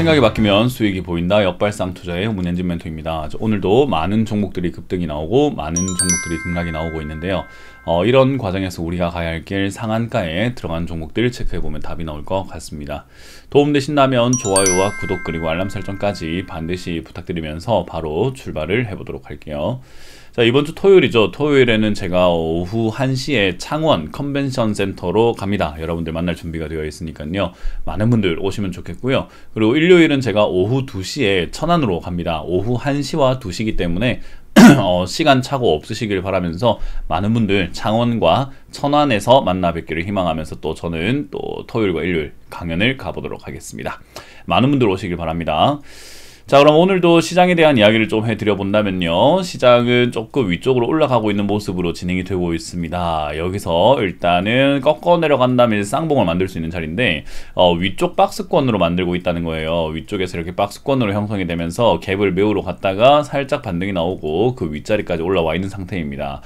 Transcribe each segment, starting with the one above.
생각이 바뀌면 수익이 보인다. 역발상 투자의 문현진 멘토입니다. 오늘도 많은 종목들이 급등이 나오고 많은 종목들이 급락이 나오고 있는데요. 이런 과정에서 우리가 가야 할 길 상한가에 들어간 종목들 체크해보면 답이 나올 것 같습니다. 도움되신다면 좋아요와 구독 그리고 알람 설정까지 반드시 부탁드리면서 바로 출발을 해보도록 할게요. 자, 이번 주 토요일이죠. 토요일에는 제가 오후 1시에 창원 컨벤션 센터로 갑니다. 여러분들 만날 준비가 되어 있으니까요. 많은 분들 오시면 좋겠고요. 그리고 일요일은 제가 오후 2시에 천안으로 갑니다. 오후 1시와 2시이기 때문에 시간 착오 없으시길 바라면서 많은 분들 창원과 천안에서 만나 뵙기를 희망하면서 또 저는 또 토요일과 일요일 강연을 가보도록 하겠습니다. 많은 분들 오시길 바랍니다. 자, 그럼 오늘도 시장에 대한 이야기를 좀 해드려 본다면요, 시장은 조금 위쪽으로 올라가고 있는 모습으로 진행이 되고 있습니다. 여기서 일단은 꺾어 내려간다면 쌍봉을 만들 수 있는 자리인데 위쪽 박스권으로 만들고 있다는 거예요. 위쪽에서 이렇게 박스권으로 형성이 되면서 갭을 메우러 갔다가 살짝 반등이 나오고 그 윗자리까지 올라와 있는 상태입니다.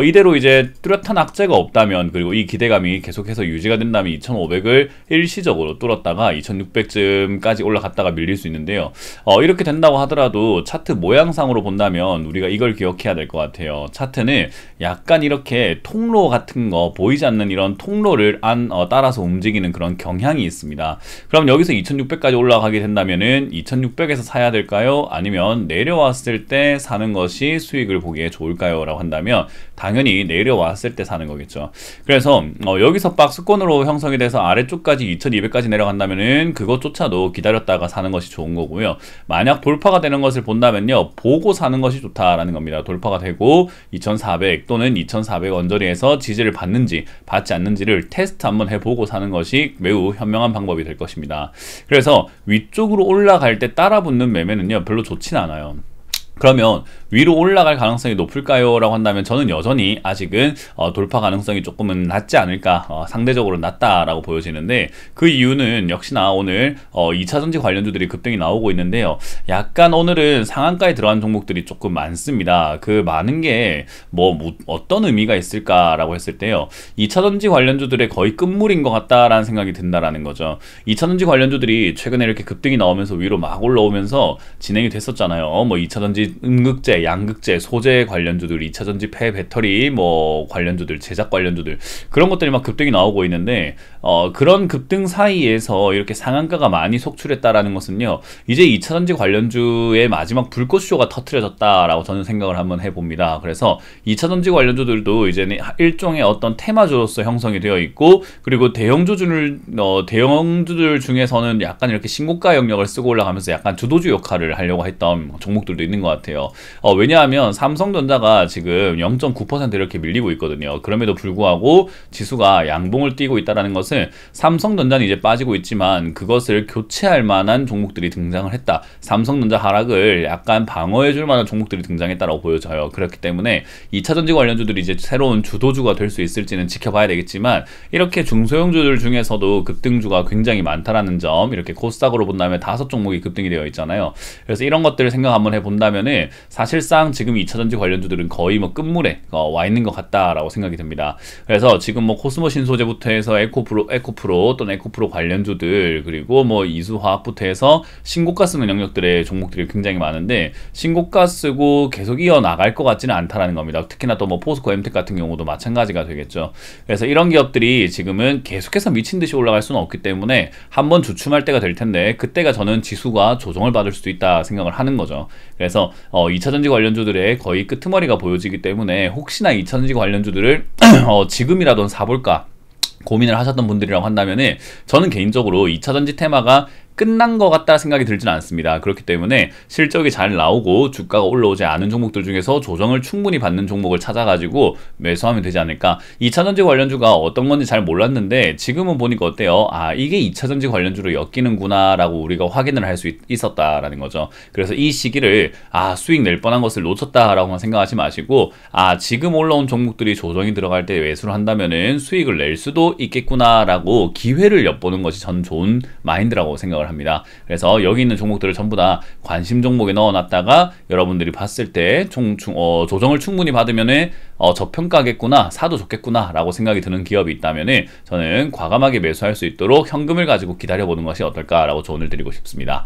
이대로 이제 뚜렷한 악재가 없다면, 그리고 이 기대감이 계속해서 유지가 된다면 2500을 일시적으로 뚫었다가 2600쯤까지 올라갔다가 밀릴 수 있는데요. 이렇게 된다고 하더라도 차트 모양상으로 본다면 우리가 이걸 기억해야 될 것 같아요. 차트는 약간 이렇게 통로 같은 거, 보이지 않는 이런 통로를 따라서 움직이는 그런 경향이 있습니다. 그럼 여기서 2600까지 올라가게 된다면은 2600에서 사야 될까요? 아니면 내려왔을 때 사는 것이 수익을 보기에 좋을까요? 라고 한다면 당연히 내려왔을 때 사는 거겠죠. 그래서 여기서 박스권으로 형성이 돼서 아래쪽까지 2200까지 내려간다면은 그것조차도 기다렸다가 사는 것이 좋은 거고요. 만약 돌파가 되는 것을 본다면요, 보고 사는 것이 좋다라는 겁니다. 돌파가 되고 2400 또는 2400 언저리에서 지지를 받는지 받지 않는지를 테스트 한번 해보고 사는 것이 매우 현명한 방법이 될 것입니다. 그래서 위쪽으로 올라갈 때 따라붙는 매매는요 별로 좋진 않아요. 그러면 위로 올라갈 가능성이 높을까요? 라고 한다면 저는 여전히 아직은 돌파 가능성이 조금은 낮지 않을까, 상대적으로 낮다라고 보여지는데, 그 이유는 역시나 오늘 2차전지 관련주들이 급등이 나오고 있는데요. 약간 오늘은 상한가에 들어간 종목들이 조금 많습니다. 그 많은 게 어떤 의미가 있을까라고 했을 때요, 2차전지 관련주들의 거의 끝물인 것 같다라는 생각이 든다라는 거죠. 2차전지 관련주들이 최근에 이렇게 급등이 나오면서 위로 막 올라오면서 진행이 됐었잖아요. 2차전지 음극재, 양극재, 소재 관련주들, 2차전지 폐 배터리 관련주들, 제작 관련주들, 그런 것들이 막 급등이 나오고 있는데, 그런 급등 사이에서 이렇게 상한가가 많이 속출했다라는 것은요, 이제 2차전지 관련주의 마지막 불꽃쇼가 터트려졌다라고 저는 생각을 한번 해봅니다. 그래서 2차전지 관련주들도 이제는 일종의 어떤 테마주로서 형성이 되어 있고, 그리고 대형주들 중에서는 약간 이렇게 신고가 영역을 쓰고 올라가면서 약간 주도주 역할을 하려고 했던 종목들도 있는 것 같아요. 왜냐하면 삼성전자가 지금 0.9% 이렇게 밀리고 있거든요. 그럼에도 불구하고 지수가 양봉을 띄고 있다는 것은 삼성전자는 이제 빠지고 있지만 그것을 교체할 만한 종목들이 등장을 했다. 삼성전자 하락을 약간 방어해줄 만한 종목들이 등장했다고 보여져요. 그렇기 때문에 2차전지 관련주들이 이제 새로운 주도주가 될 수 있을지는 지켜봐야 되겠지만, 이렇게 중소형주들 중에서도 급등주가 굉장히 많다라는 점, 이렇게 코스닥으로 본다면 5종목이 급등이 되어 있잖아요. 그래서 이런 것들을 생각 한번 해본다면은 사실상 지금 2차전지 관련주들은 거의 끝물에 와 있는 것 같다라고 생각이 듭니다. 그래서 지금 코스모 신소재부터 해서 에코프로 또는 에코프로 관련주들, 그리고 이수화학부터 해서 신고가 쓰는 영역들의 종목들이 굉장히 많은데, 신고가 쓰고 계속 이어나갈 것 같지는 않다라는 겁니다. 특히나 또 포스코 엠텍 같은 경우도 마찬가지가 되겠죠. 그래서 이런 기업들이 지금은 계속해서 미친 듯이 올라갈 수는 없기 때문에 한번 주춤할 때가 될 텐데, 그때가 저는 지수가 조정을 받을 수도 있다 생각을 하는 거죠. 그래서 2차전지 관련주들의 거의 끄트머리가 보여지기 때문에 혹시나 2차전지 관련주들을 지금이라도 사볼까 고민을 하셨던 분들이라고 한다면은, 저는 개인적으로 2차전지 테마가 끝난 것 같다 생각이 들진 않습니다. 그렇기 때문에 실적이 잘 나오고 주가가 올라오지 않은 종목들 중에서 조정을 충분히 받는 종목을 찾아가지고 매수하면 되지 않을까. 2차전지 관련주가 어떤 건지 잘 몰랐는데 지금은 보니까 어때요? 이게 2차전지 관련주로 엮이는구나 라고 우리가 확인을 할 수 있었다라는 거죠. 그래서 이 시기를 수익 낼 뻔한 것을 놓쳤다라고만 생각하지 마시고, 지금 올라온 종목들이 조정이 들어갈 때 매수를 한다면은 수익을 낼 수도 있겠구나 라고 기회를 엿보는 것이 저는 좋은 마인드라고 생각을 생각을 합니다. 그래서 여기 있는 종목들을 전부 다 관심 종목에 넣어놨다가 여러분들이 봤을 때 조정을 충분히 받으면은 저평가겠구나, 사도 좋겠구나 라고 생각이 드는 기업이 있다면은 저는 과감하게 매수할 수 있도록 현금을 가지고 기다려보는 것이 어떨까라고 조언을 드리고 싶습니다.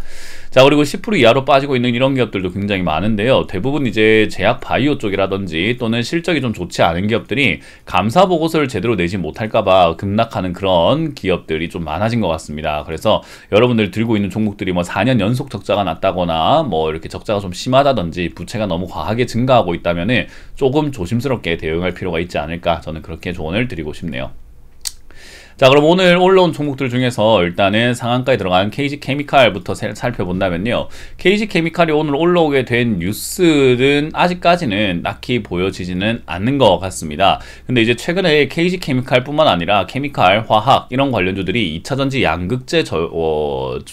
자, 그리고 10% 이하로 빠지고 있는 이런 기업들도 굉장히 많은데요. 대부분 이제 제약 바이오 쪽이라든지 또는 실적이 좀 좋지 않은 기업들이 감사 보고서를 제대로 내지 못할까봐 급락하는 그런 기업들이 좀 많아진 것 같습니다. 그래서 여러분들 들고 있는 종목들이 뭐 4년 연속 적자가 났다거나 뭐 이렇게 적자가 좀 심하다든지 부채가 너무 과하게 증가하고 있다면은 조금 조심스럽게 대응할 필요가 있지 않을까, 저는 그렇게 조언을 드리고 싶네요. 자, 그럼 오늘 올라온 종목들 중에서 일단은 상한가에 들어간 KG케미칼부터 살펴본다면요. KG케미칼이 오늘 올라오게 된 뉴스는 아직까지는 딱히 보여지지는 않는 것 같습니다. 근데 이제 최근에 KG케미칼 뿐만 아니라 케미칼, 화학 이런 관련주들이 2차전지 양극재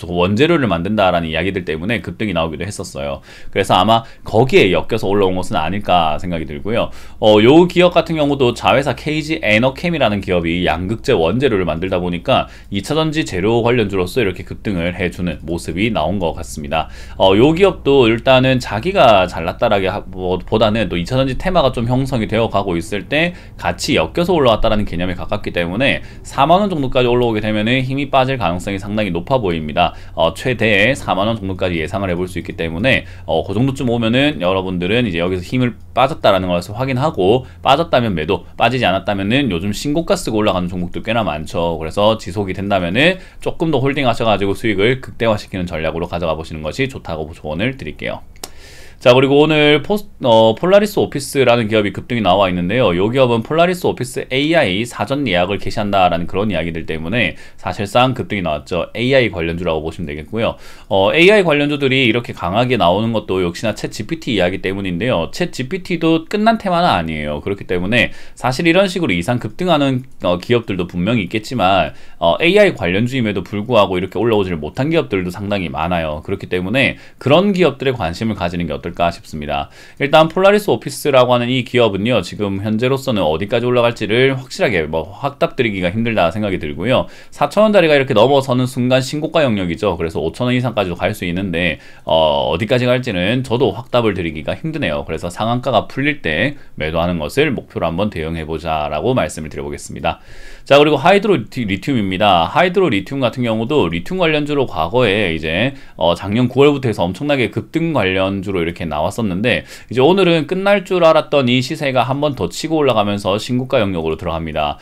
원재료를 만든다라는 이야기들 때문에 급등이 나오기도 했었어요. 그래서 아마 거기에 엮여서 올라온 것은 아닐까 생각이 들고요. 요 기업 같은 경우도 자회사 KG에너캠이라는 기업이 양극재 원재료 를 만들다 보니까 2차전지 재료 관련주로서 이렇게 급등을 해주는 모습이 나온 것 같습니다. 요 기업도 일단은 자기가 잘났다라기보다는 또 2차전지 테마가 좀 형성이 되어 가고 있을 때 같이 엮여서 올라왔다라는 개념에 가깝기 때문에 4만원 정도까지 올라오게 되면 힘이 빠질 가능성이 상당히 높아 보입니다. 최대 4만원 정도까지 예상을 해볼 수 있기 때문에 그 정도쯤 오면은 여러분들은 이제 여기서 힘을 빠졌다라는 것을 확인하고, 빠졌다면 매도, 빠지지 않았다면은 요즘 신고가 쓰고 올라가는 종목도 꽤나 많죠. 그래서 지속이 된다면은 조금 더 홀딩 하셔가지고 수익을 극대화시키는 전략으로 가져가 보시는 것이 좋다고 조언을 드릴게요. 자, 그리고 오늘 폴라리스 오피스라는 기업이 급등이 나와 있는데요. 이 기업은 폴라리스 오피스 AI 사전 예약을 개시한다라는 그런 이야기들 때문에 사실상 급등이 나왔죠. AI 관련주라고 보시면 되겠고요. AI 관련주들이 이렇게 강하게 나오는 것도 역시나 챗 GPT 이야기 때문인데요. 챗 GPT도 끝난 테마는 아니에요. 그렇기 때문에 사실 이런 식으로 이상 급등하는 기업들도 분명히 있겠지만 AI 관련주임에도 불구하고 이렇게 올라오지를 못한 기업들도 상당히 많아요. 그렇기 때문에 그런 기업들에 관심을 가지는 게 어떨까 싶습니다. 일단 폴라리스 오피스라고 하는 이 기업은요, 지금 현재로서는 어디까지 올라갈지를 확실하게 확답드리기가 힘들다 생각이 들고요. 4,000원짜리가 이렇게 넘어서는 순간 신고가 영역이죠. 그래서 5,000원 이상까지도 갈 수 있는데 어디까지 갈지는 저도 확답을 드리기가 힘드네요. 그래서 상한가가 풀릴 때 매도하는 것을 목표로 한번 대응해보자 라고 말씀을 드려보겠습니다. 자, 그리고 하이드로 리튬입니다. 하이드로 리튬 같은 경우도 리튬 관련주로 과거에 이제 작년 9월부터 해서 엄청나게 급등 관련주로 이렇게 나왔었는데, 이제 오늘은 끝날 줄 알았던 이 시세가 한 번 더 치고 올라가면서 신고가 영역으로 들어갑니다.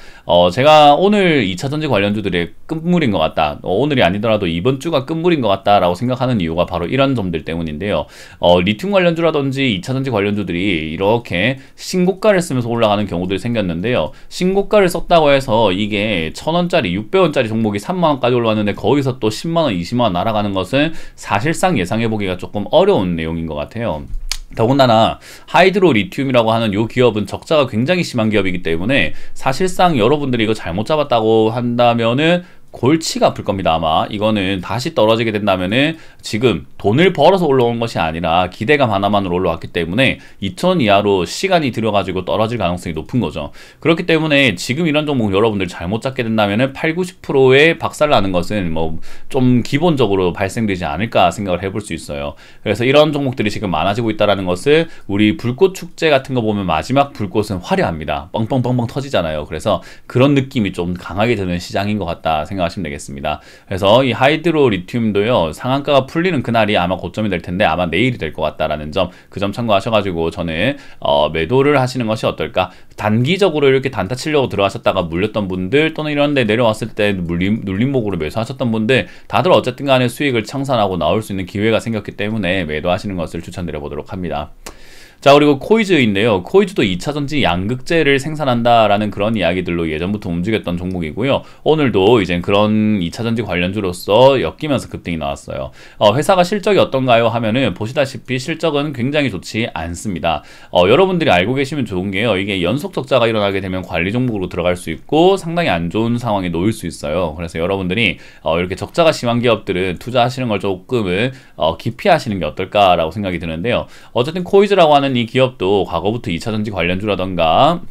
제가 오늘 2차전지 관련주들의 끝물인 것 같다, 오늘이 아니더라도 이번 주가 끝물인 것 같다라고 생각하는 이유가 바로 이런 점들 때문인데요. 리튬 관련주라든지 2차전지 관련주들이 이렇게 신고가를 쓰면서 올라가는 경우들이 생겼는데요. 신고가를 썼다고 해서 이게 1,000원짜리, 600원짜리 종목이 3만원까지 올라왔는데 거기서 또 10만원, 20만원 날아가는 것은 사실상 예상해보기가 조금 어려운 내용인 것 같아요. 더군다나 하이드로 리튬이라고 하는 이 기업은 적자가 굉장히 심한 기업이기 때문에 사실상 여러분들이 이거 잘못 잡았다고 한다면은 골치가 아플 겁니다. 아마 이거는 다시 떨어지게 된다면은 지금 돈을 벌어서 올라온 것이 아니라 기대감 하나만으로 올라왔기 때문에 2,000원 이하로 시간이 들여가지고 떨어질 가능성이 높은 거죠. 그렇기 때문에 지금 이런 종목 여러분들 잘못 잡게 된다면은 80~90%의 박살나는 것은 뭐 좀 기본적으로 발생되지 않을까 생각을 해볼 수 있어요. 그래서 이런 종목들이 지금 많아지고 있다는 것은 우리 불꽃 축제 같은 거 보면 마지막 불꽃은 화려합니다. 뻥뻥뻥뻥 터지잖아요. 그래서 그런 느낌이 좀 강하게 드는 시장인 것 같다 생각하시면 되겠습니다. 그래서 이 하이드로 리튬도요, 상한가가 풀리는 그날이 아마 고점이 될 텐데 아마 내일이 될 것 같다라는 점, 그 점 참고하셔가지고 저는 매도를 하시는 것이 어떨까. 단기적으로 이렇게 단타 치려고 들어가셨다가 물렸던 분들, 또는 이런 데 내려왔을 때 눌림목으로 매수하셨던 분들, 다들 어쨌든 간에 수익을 청산하고 나올 수 있는 기회가 생겼기 때문에 매도하시는 것을 추천드려 보도록 합니다. 자, 그리고 코이즈인데요. 코이즈도 2차전지 양극재를 생산한다라는 그런 이야기들로 예전부터 움직였던 종목이고요. 오늘도 이제 그런 2차전지 관련주로서 엮이면서 급등이 나왔어요. 회사가 실적이 어떤가요? 하면은 보시다시피 실적은 굉장히 좋지 않습니다. 여러분들이 알고 계시면 좋은 게요, 이게 연속 적자가 일어나게 되면 관리 종목으로 들어갈 수 있고 상당히 안 좋은 상황에 놓일 수 있어요. 그래서 여러분들이 이렇게 적자가 심한 기업들은 투자하시는 걸 조금은 기피하시는 게 어떨까라고 생각이 드는데요. 어쨌든 코이즈라고 하는 이 기업도 과거부터 2차전지 관련주라던가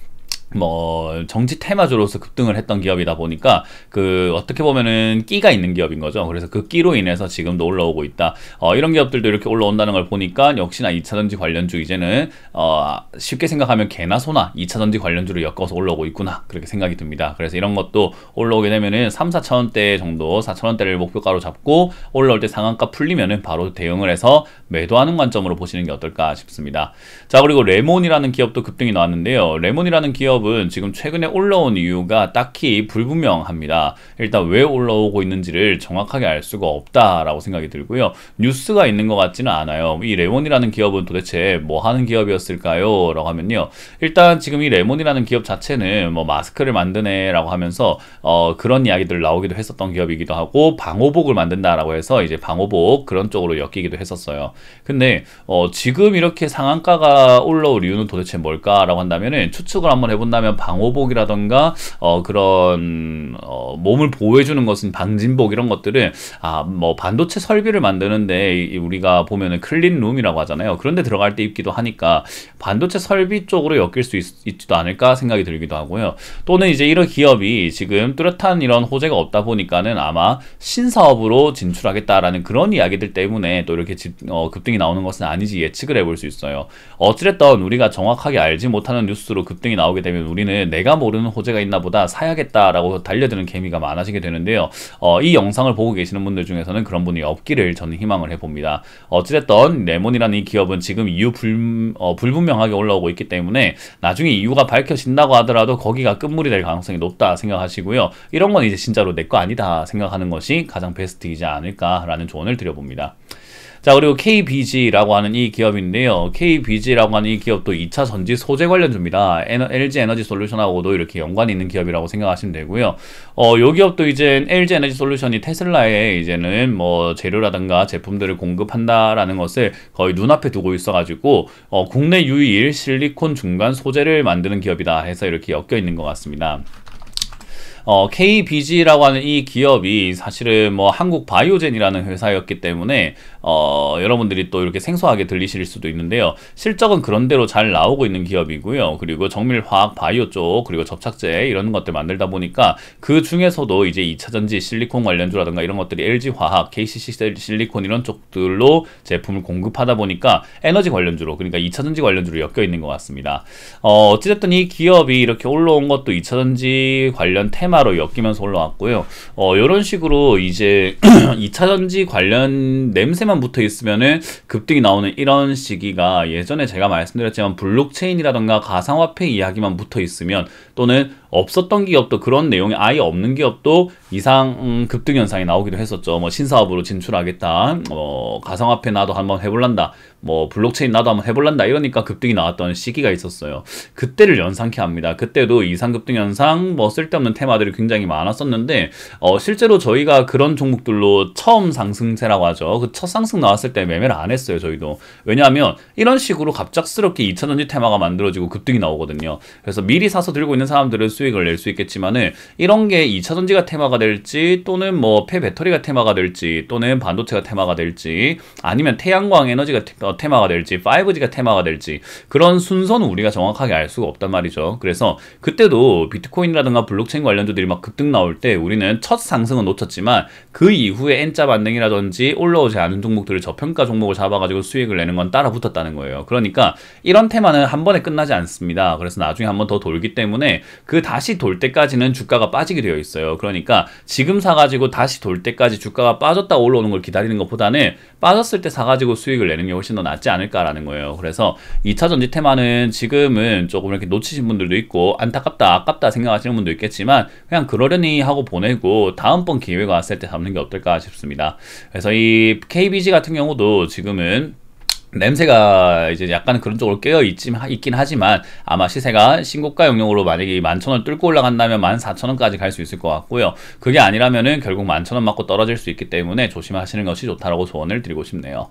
뭐 정치 테마주로서 급등을 했던 기업이다 보니까 그 어떻게 보면은 끼가 있는 기업인 거죠. 그래서 그 끼로 인해서 지금도 올라오고 있다. 이런 기업들도 이렇게 올라온다는 걸 보니까 역시나 2차전지 관련주 이제는 쉽게 생각하면 개나 소나 2차전지 관련주를 엮어서 올라오고 있구나, 그렇게 생각이 듭니다. 그래서 이런 것도 올라오게 되면은 3, 4천원대 정도, 4천원대를 목표가로 잡고 올라올 때 상한가 풀리면은 바로 대응을 해서 매도하는 관점으로 보시는 게 어떨까 싶습니다. 자, 그리고 레몬이라는 기업도 급등이 나왔는데요. 레몬이라는 기업은 지금 최근에 올라온 이유가 딱히 불분명합니다. 일단 왜 올라오고 있는지를 정확하게 알 수가 없다라고 생각이 들고요. 뉴스가 있는 것 같지는 않아요. 이 레몬이라는 기업은 도대체 뭐 하는 기업이었을까요? 라고 하면요. 일단 지금 이 레몬이라는 기업 자체는 뭐 마스크를 만드네 라고 하면서 그런 이야기들 나오기도 했었던 기업이기도 하고, 방호복을 만든다라고 해서 이제 방호복 그런 쪽으로 엮이기도 했었어요. 근데 지금 이렇게 상한가가 올라올 이유는 도대체 뭘까라고 한다면은, 추측을 한번 해본다면 방호복이라던가 그런 몸을 보호해주는 것은 방진복, 이런 것들은 뭐 반도체 설비를 만드는데 우리가 보면은 클린룸이라고 하잖아요. 그런데 들어갈 때 입기도 하니까 반도체 설비 쪽으로 엮일 수 있지도 않을까 생각이 들기도 하고요. 또는 이제 이런 기업이 지금 뚜렷한 이런 호재가 없다 보니까는 아마 신사업으로 진출하겠다라는 그런 이야기들 때문에 또 이렇게 급등이 나오는 것은 아니지 예측을 해볼 수 있어요. 어찌됐든 우리가 정확하게 알지 못하는 뉴스로 급등이 나오게 되면 우리는 내가 모르는 호재가 있나 보다, 사야겠다라고 달려드는 개미가 많아지게 되는데요. 이 영상을 보고 계시는 분들 중에서는 그런 분이 없기를 저는 희망을 해봅니다. 어찌됐든 레몬이라는 이 기업은 지금 이유 불분명하게 올라오고 있기 때문에 나중에 이유가 밝혀진다고 하더라도 거기가 끝물이 될 가능성이 높다 생각하시고요. 이런 건 이제 진짜로 내 거 아니다 생각하는 것이 가장 베스트이지 않을까라는 조언을 드려봅니다. 자, 그리고 KBG라고 하는 이 기업인데요. KBG라고 하는 이 기업도 2차 전지 소재 관련주입니다. LG 에너지 솔루션하고도 이렇게 연관이 있는 기업이라고 생각하시면 되고요. 이 기업도 이제 LG 에너지 솔루션이 테슬라에 이제는 뭐 재료라든가 제품들을 공급한다라는 것을 거의 눈앞에 두고 있어가지고 국내 유일 실리콘 중간 소재를 만드는 기업이다 해서 이렇게 엮여 있는 것 같습니다. KBG라고 하는 이 기업이 사실은 뭐 한국 바이오젠이라는 회사였기 때문에 여러분들이 또 이렇게 생소하게 들리실 수도 있는데요. 실적은 그런대로 잘 나오고 있는 기업이고요. 그리고 정밀화학 바이오 쪽, 그리고 접착제 이런 것들 만들다 보니까 그 중에서도 이제 2차전지 실리콘 관련주라든가 이런 것들이 LG화학, KCC 실리콘 이런 쪽들로 제품을 공급하다 보니까 에너지 관련주로, 그러니까 2차전지 관련주로 엮여 있는 것 같습니다. 어찌됐든 이 기업이 이렇게 올라온 것도 2차전지 관련 테마로 엮이면서 올라왔고요. 이런 식으로 이제 2차전지 관련 냄새만 붙어 있으면은 급등이 나오는 이런 시기가, 예전에 제가 말씀드렸지만 블록체인이라던가 가상화폐 이야기만 붙어 있으면, 또는 없었던 기업도, 그런 내용이 아예 없는 기업도 이상 급등 현상이 나오기도 했었죠. 뭐 신사업으로 진출하겠다, 가상화폐 나도 한번 해볼란다, 뭐 블록체인 나도 한번 해볼란다, 이러니까 급등이 나왔던 시기가 있었어요. 그때를 연상케 합니다. 그때도 이상 급등 현상, 뭐 쓸데없는 테마들이 굉장히 많았었는데 실제로 저희가 그런 종목들로 처음 상승세라고 하죠. 그 첫 상승 나왔을 때 매매를 안 했어요, 저희도. 왜냐하면 이런 식으로 갑작스럽게 2차전지 테마가 만들어지고 급등이 나오거든요. 그래서 미리 사서 들고 있는 사람들은 수익을 낼 수 있겠지만은, 이런 게 2차전지가 테마가 될지, 또는 뭐 폐배터리가 테마가 될지, 또는 반도체가 테마가 될지, 아니면 태양광 에너지가 테마가 될지, 5G가 테마가 될지, 그런 순서는 우리가 정확하게 알 수가 없단 말이죠. 그래서 그때도 비트코인이라든가 블록체인 관련주들이 막 급등 나올 때 우리는 첫 상승은 놓쳤지만 그 이후에 N자 반등이라든지 올라오지 않은 종목들을, 저평가 종목을 잡아가지고 수익을 내는 건 따라 붙었다는 거예요. 그러니까 이런 테마는 한 번에 끝나지 않습니다. 그래서 나중에 한 번 더 돌기 때문에 그 다시 돌 때까지는 주가가 빠지게 되어 있어요. 그러니까 지금 사가지고 다시 돌 때까지 주가가 빠졌다 올라오는 걸 기다리는 것보다는 빠졌을 때 사가지고 수익을 내는 게 훨씬 더 낫지 않을까라는 거예요. 그래서 2차 전지 테마는 지금은 조금 이렇게 놓치신 분들도 있고, 안타깝다, 아깝다 생각하시는 분도 있겠지만 그냥 그러려니 하고 보내고 다음번 기회가 왔을 때 잡는 게 어떨까 싶습니다. 그래서 이 KBG 같은 경우도 지금은 냄새가 이제 약간 그런 쪽으로 있긴 하지만, 아마 시세가 신고가 영역으로 만약에 11,000원 뚫고 올라간다면 14,000원까지 갈 수 있을 것 같고요. 그게 아니라면은 결국 11,000원 맞고 떨어질 수 있기 때문에 조심하시는 것이 좋다라고 조언을 드리고 싶네요.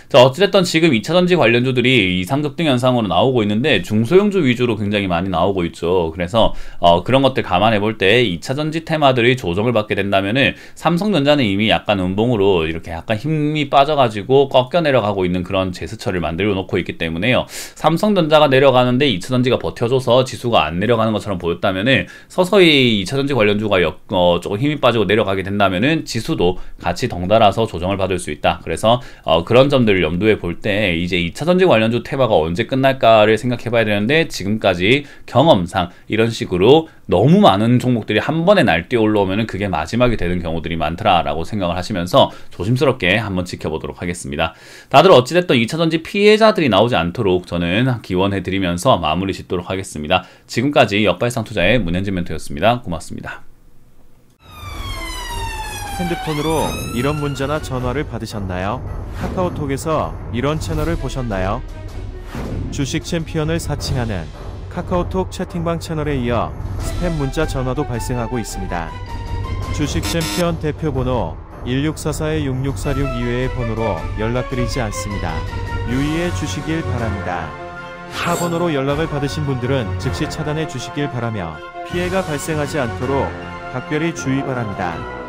자, 어찌됐든 지금 2차전지 관련주들이 이상급등 현상으로 나오고 있는데 중소형주 위주로 굉장히 많이 나오고 있죠. 그래서 그런 것들 감안해 볼 때 2차전지 테마들이 조정을 받게 된다면은, 삼성전자는 이미 약간 음봉으로 이렇게 약간 힘이 빠져가지고 꺾여 내려가고 있는 그런 제스처를 만들어 놓고 있기 때문에요. 삼성전자가 내려가는데 2차전지가 버텨줘서 지수가 안 내려가는 것처럼 보였다면은 서서히 2차전지 관련주가 조금 힘이 빠지고 내려가게 된다면은 지수도 같이 덩달아서 조정을 받을 수 있다. 그래서 그런 점들을 염두에 볼 때 이제 2차전지 관련주 테마가 언제 끝날까를 생각해 봐야 되는데, 지금까지 경험상 이런 식으로 너무 많은 종목들이 한 번에 날뛰어 올라오면 그게 마지막이 되는 경우들이 많더라라고 생각을 하시면서 조심스럽게 한번 지켜보도록 하겠습니다. 다들 어찌됐든 2차전지 피해자들이 나오지 않도록 저는 기원해드리면서 마무리 짓도록 하겠습니다. 지금까지 역발상 투자의 문현진 멘토였습니다. 고맙습니다. 핸드폰으로 이런 문자나 전화를 받으셨나요? 카카오톡에서 이런 채널을 보셨나요? 주식 챔피언을 사칭하는 카카오톡 채팅방 채널에 이어 스팸 문자 전화도 발생하고 있습니다. 주식 챔피언 대표번호 1644-6646 이외의 번호로 연락드리지 않습니다. 유의해 주시길 바랍니다. 타 번호로 연락을 받으신 분들은 즉시 차단해 주시길 바라며 피해가 발생하지 않도록 각별히 주의 바랍니다.